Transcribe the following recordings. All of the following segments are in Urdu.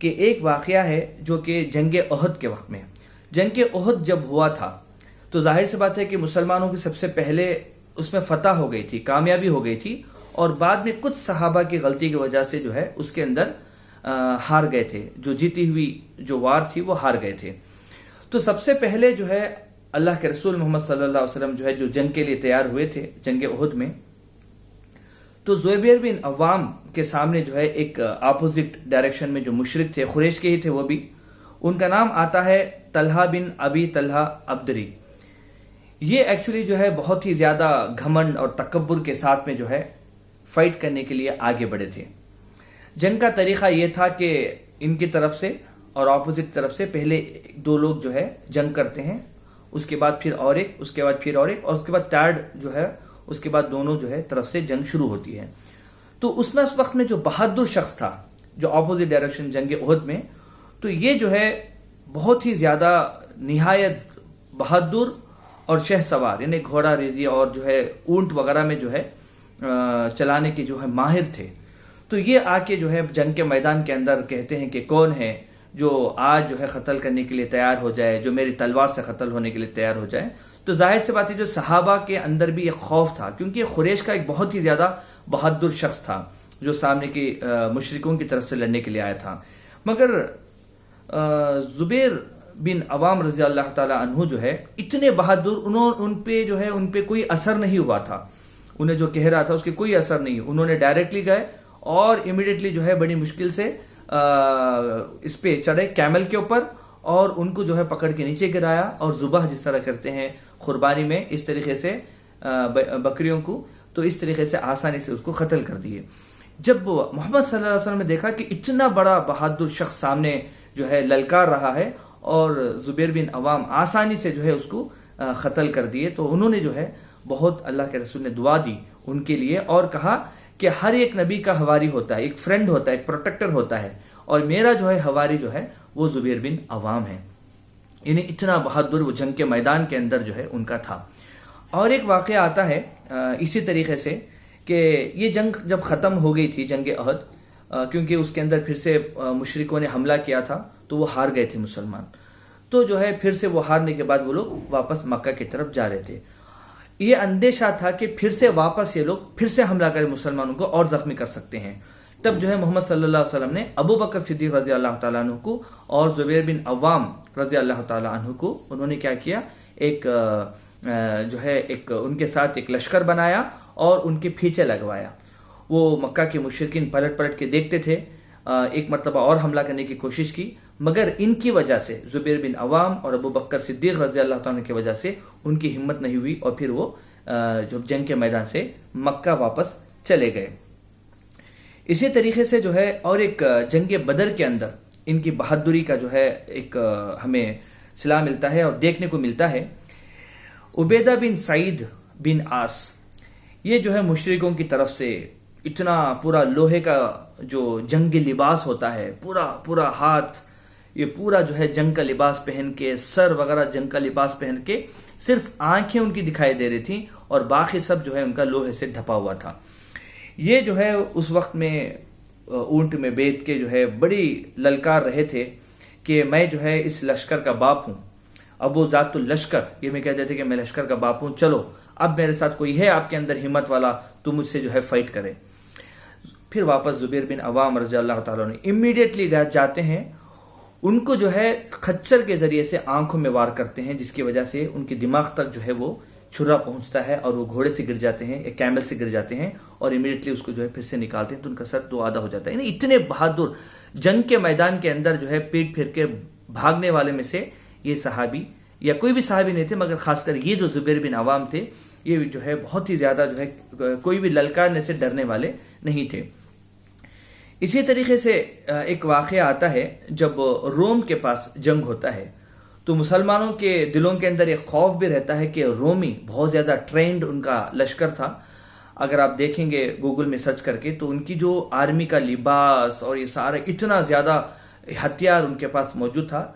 کہ ایک واقعہ ہے جو کہ جنگ احد کے وقت میں، جنگ احد جب ہوا تھا تو ظاہر سی بات ہے کہ مسلمانوں کی سب سے پہلے اس میں فتح ہو گئی تھی، کامیابی ہو گئی تھی، اور بعد میں کچھ صحابہ کی غلطی کی وجہ سے جو ہے اس کے اندر ہار گئے تھے، جو جیتی ہوئی جو وار تھی وہ ہار گئے تھے۔ تو سب سے پہلے جو ہے اللہ کے رسول محمد صلی اللہ علیہ وسلم جو ہے جو جنگ کے لیے تیار ہوئے تھے جنگ احد میں، تو زبیر بن عوام کے سامنے جو ہے ایک اپوزٹ ڈائریکشن میں جو مشرک تھے، قریش کے ہی تھے وہ بھی، ان کا نام آتا ہے طلحہ بن ابی طلحہ عبدری۔ یہ ایکچولی جو ہے بہت ہی زیادہ گھمنڈ اور تکبر کے ساتھ میں جو ہے فائٹ کرنے کے لیے آگے بڑھے تھے۔ جنگ کا طریقہ یہ تھا کہ ان کی طرف سے اور اپوزٹ طرف سے پہلے دو لوگ جو ہے جنگ کرتے ہیں، اس کے بعد پھر اور ایک، اس کے بعد پھر اور ایک، اور اس کے بعد تھرڈ جو ہے اس کے بعد دونوں جو ہے طرف سے جنگ شروع ہوتی ہے۔ تو اس وقت میں جو بہادر شخص تھا جو اپوزٹ ڈائریکشن جنگ احد میں، تو یہ جو ہے بہت ہی زیادہ نہایت بہادر اور شہ سوار، یعنی گھوڑا ریزی اور جو ہے اونٹ وغیرہ میں جو ہے چلانے کے جو ہے ماہر تھے۔ تو یہ آ کے جو ہے جنگ کے میدان کے اندر کہتے ہیں کہ کون ہے جو آج جو ہے قتل کرنے کے لیے تیار ہو جائے، جو میری تلوار سے قتل ہونے کے لیے تیار ہو جائے۔ تو ظاہر سی بات ہے جو صحابہ کے اندر بھی ایک خوف تھا، کیونکہ یہ قریش کا ایک بہت ہی زیادہ بہادر شخص تھا جو سامنے کی مشرکوں کی طرف سے لڑنے کے لیے آیا تھا۔ مگر زبیر بن عوام رضی اللہ تعالی عنہ جو ہے اتنے بہادر، ان پہ کوئی اثر نہیں ہوا تھا، انہیں جو کہہ رہا تھا اس کے کوئی اثر نہیں، انہوں نے ڈائریکٹلی گئے اور امیڈیٹلی جو ہے بڑی مشکل سے اس پہ چڑھے کیمل کے اوپر، اور ان کو جو ہے پکڑ کے نیچے گرایا، اور ذبح جس طرح کرتے ہیں قربانی میں اس طریقے سے بکریوں کو، تو اس طریقے سے آسانی سے اس کو قتل کر دیے۔ جب محمد صلی اللہ علیہ وسلم نے دیکھا کہ اتنا بڑا بہادر شخص سامنے جو ہے للکار رہا ہے اور زبیر بن عوام آسانی سے جو ہے اس کو قتل کر دیے، تو انہوں نے جو ہے بہت اللہ کے رسول نے دعا دی ان کے لیے، اور کہا کہ ہر ایک نبی کا حواری ہوتا ہے، ایک فرینڈ ہوتا ہے، ایک پروٹیکٹر ہوتا ہے، اور میرا جو ہے حواری جو ہے وہ زبیر بن عوام ہے۔ یعنی اتنا بہادر وہ جنگ کے میدان کے اندر جو ہے ان کا تھا۔ اور ایک واقعہ آتا ہے اسی طریقے سے کہ یہ جنگ جب ختم ہو گئی تھی جنگ احد، کیونکہ اس کے اندر پھر سے مشرکوں نے حملہ کیا تھا تو وہ ہار گئے تھے مسلمان، تو جو ہے پھر سے وہ ہارنے کے بعد وہ لوگ واپس مکہ کی طرف جا رہے تھے۔ یہ اندیشہ تھا کہ پھر سے واپس یہ لوگ پھر سے حملہ کرے مسلمانوں کو اور زخمی کر سکتے ہیں۔ تب جو ہے محمد صلی اللہ علیہ وسلم نے ابو بکر صدیق رضی اللہ تعالیٰ عنہ کو اور زبیر بن عوام رضی اللہ تعالیٰ عنہ کو انہوں نے کیا کیا، ایک جو ہے ایک ان کے ساتھ ایک لشکر بنایا اور ان کے پیچھے لگوایا۔ وہ مکہ کے مشرکین پلٹ پلٹ کے دیکھتے تھے، ایک مرتبہ اور حملہ کرنے کی کوشش کی، مگر ان کی وجہ سے زبیر بن عوام اور ابو بکر صدیق رضی اللہ تعالیٰ عنہ کی وجہ سے ان کی ہمت نہیں ہوئی، اور پھر وہ جو جنگ کے میدان سے مکہ واپس چلے گئے۔ اسی طریقے سے جو ہے اور ایک جنگ بدر کے اندر ان کی بہادری کا جو ہے ایک ہمیں صلاح ملتا ہے اور دیکھنے کو ملتا ہے۔ عبیدہ بن سعید بن عاص، یہ جو ہے مشرکوں کی طرف سے اتنا پورا لوہے کا جو جنگی لباس ہوتا ہے، پورا ہاتھ، یہ پورا جو ہے جنگ کا لباس پہن کے، سر وغیرہ جنگ کا لباس پہن کے، صرف آنکھیں ان کی دکھائی دے رہی تھیں اور باقی سب جو ہے ان کا لوہے سے ڈھپا ہوا تھا۔ یہ جو ہے اس وقت میں اونٹ میں بیٹھ کے جو ہے بڑی للکار رہے تھے کہ میں جو ہے اس لشکر کا باپ ہوں، ابو ذات اللشکر، یہ میں کہتے تھے کہ میں لشکر کا باپ ہوں، چلو اب میرے ساتھ کوئی ہے آپ کے اندر ہمت والا تو مجھ سے جو ہے فائٹ کرے۔ پھر واپس زبیر بن عوام رضی اللہ تعالیٰ نے امیڈیٹلی جاتے ہیں، ان کو جو ہے خچر کے ذریعے سے آنکھوں میں وار کرتے ہیں، جس کی وجہ سے ان کے دماغ تک جو ہے وہ چھرا پہنچتا ہے اور وہ گھوڑے سے گر جاتے ہیں، ایک کیمل سے گر جاتے ہیں، اور امیڈیٹلی اس کو جو ہے پھر سے نکالتے ہیں تو ان کا سر دو آدھا ہو جاتا ہے۔ یعنی اتنے بہادر جنگ کے میدان کے اندر جو ہے پیٹ پھیر کے بھاگنے والے میں سے یہ صحابی یا کوئی بھی صحابی نہیں تھے، مگر خاص کر یہ جو زبیر بن عوام تھے یہ جو ہے بہت ہی زیادہ جو ہے کوئی بھی للکارنے سے ڈرنے والے نہیں تھے۔ اسی طریقے سے ایک واقعہ آتا ہے جب روم کے پاس جنگ ہوتا ہے تو مسلمانوں کے دلوں کے اندر ایک خوف بھی رہتا ہے کہ رومی بہت زیادہ ٹرینڈ ان کا لشکر تھا۔ اگر آپ دیکھیں گے گوگل میں سرچ کر کے تو ان کی جو آرمی کا لباس اور یہ سارا اتنا زیادہ ہتھیار ان کے پاس موجود تھا۔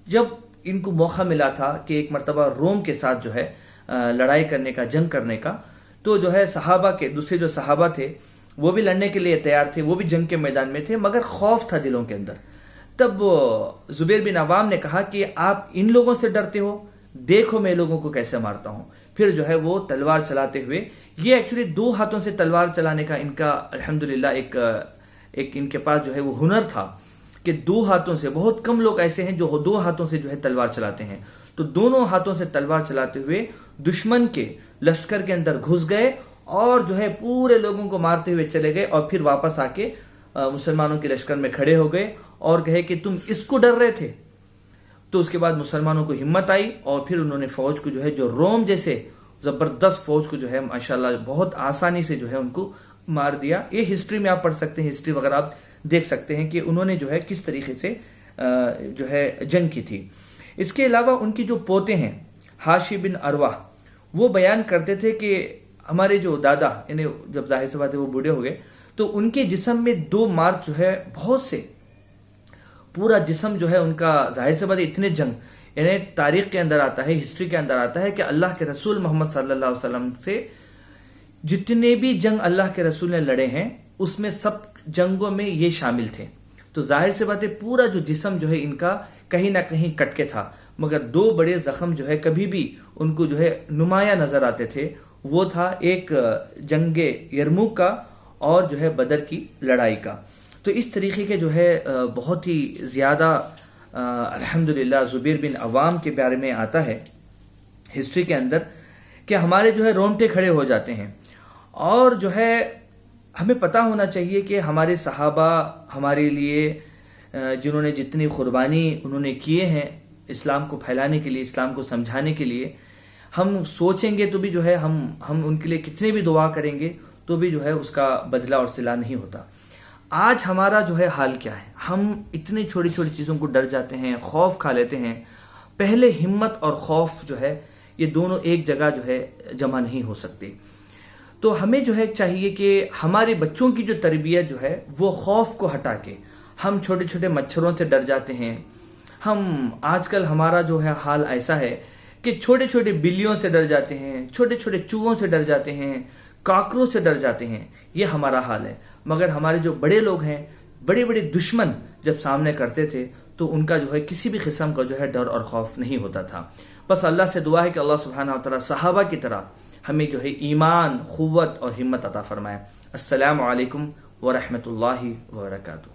جب ان کو موقع ملا تھا کہ ایک مرتبہ روم کے ساتھ جو ہے لڑائی کرنے کا، جنگ کرنے کا، تو جو ہے صحابہ کے دوسرے جو صحابہ تھے وہ بھی لڑنے کے لیے تیار تھے، وہ بھی جنگ کے میدان میں تھے، مگر خوف تھا دلوں کے اندر۔ تب زبیر بن عوام نے کہا کہ آپ ان لوگوں سے ڈرتے ہو، دیکھو میں لوگوں کو کیسے مارتا ہوں۔ پھر جو ہے وہ تلوار چلاتے ہوئے، یہ ایکچولی 2 ہاتھوں سے تلوار چلانے کا ان کا الحمدللہ ایک ان کے پاس جو ہے وہ ہنر تھا کہ 2 ہاتھوں سے، بہت کم لوگ ایسے ہیں جو 2 ہاتھوں سے جو ہے تلوار چلاتے ہیں۔ تو دونوں ہاتھوں سے تلوار چلاتے ہوئے دشمن کے لشکر کے اندر گھس گئے اور جو ہے پورے لوگوں کو مارتے ہوئے چلے گئے، اور پھر واپس آ کے مسلمانوں کے لشکر میں کھڑے ہو گئے اور کہے کہ تم اس کو ڈر رہے تھے۔ تو اس کے بعد مسلمانوں کو ہمت آئی اور پھر انہوں نے فوج کو جو ہے، جو روم جیسے زبردست فوج کو جو ہے ماشاءاللہ بہت آسانی سے جو ہے ان کو مار دیا۔ یہ ہسٹری میں آپ پڑھ سکتے ہیں، ہسٹری وغیرہ آپ دیکھ سکتے ہیں کہ انہوں نے جو ہے کس طریقے سے جو ہے جنگ کی تھی۔ اس کے علاوہ ان کی جو پوتے ہیں حاشی بن عروہ، وہ بیان کرتے تھے کہ ہمارے جو دادا، یعنی جب ظاہر سی بات ہے وہ بوڑھے ہو گئے تو ان کے جسم میں 2 مارک جو ہے بہت سے، پورا جسم جو ہے ان کا ظاہر سی بات ہے اتنے جنگ، یعنی تاریخ کے اندر آتا ہے، ہسٹری کے اندر آتا ہے کہ اللہ کے رسول محمد صلی اللہ علیہ وسلم سے جتنے بھی جنگ اللہ کے رسول نے لڑے ہیں اس میں سب جنگوں میں یہ شامل تھے۔ تو ظاہر سی بات ہے پورا جو جسم جو ہے ان کا کہیں نہ کہیں کٹ کے تھا، مگر 2 بڑے زخم جو ہے کبھی بھی ان کو جو ہے نمایاں نظر آتے تھے۔ وہ تھا ایک جنگ یرموک کا اور جو ہے بدر کی لڑائی کا۔ تو اس طریقے کے جو ہے بہت ہی زیادہ الحمدللہ زبیر بن عوام کے بارے میں آتا ہے ہسٹری کے اندر کہ ہمارے جو ہے رونگٹے کھڑے ہو جاتے ہیں، اور جو ہے ہمیں پتہ ہونا چاہیے کہ ہمارے صحابہ ہمارے لیے جنہوں نے جتنی قربانی انہوں نے کیے ہیں اسلام کو پھیلانے کے لیے، اسلام کو سمجھانے کے لیے، ہم سوچیں گے تو بھی جو ہے ہم ان کے لیے کتنے بھی دعا کریں گے تو بھی جو ہے اس کا بدلہ اور صلہ نہیں ہوتا۔ آج ہمارا جو ہے حال کیا ہے؟ ہم اتنی چھوٹی چھوٹی چیزوں کو ڈر جاتے ہیں، خوف کھا لیتے ہیں۔ پہلے ہمت اور خوف جو ہے یہ دونوں ایک جگہ جو ہے جمع نہیں ہو سکتی۔ تو ہمیں جو ہے چاہیے کہ ہمارے بچوں کی جو تربیت جو ہے وہ خوف کو ہٹا کے، ہم چھوٹے چھوٹے مچھروں سے ڈر جاتے ہیں، ہم آج کل ہمارا جو ہے حال ایسا ہے کہ چھوٹے چھوٹے بلیوں سے ڈر جاتے ہیں، چھوٹے چھوٹے چوہوں سے ڈر جاتے ہیں، کاکروچ سے ڈر جاتے ہیں، یہ ہمارا حال ہے۔ مگر ہمارے جو بڑے لوگ ہیں، بڑے بڑے دشمن جب سامنے کرتے تھے تو ان کا جو ہے کسی بھی قسم کا جو ہے ڈر اور خوف نہیں ہوتا تھا۔ بس اللہ سے دعا ہے کہ اللہ سبحانہ و تعالی صحابہ کی طرح ہمیں جو ہے ایمان، قوت اور ہمت عطا فرمائے۔ السلام علیکم ورحمۃ اللہ وبرکاتہ۔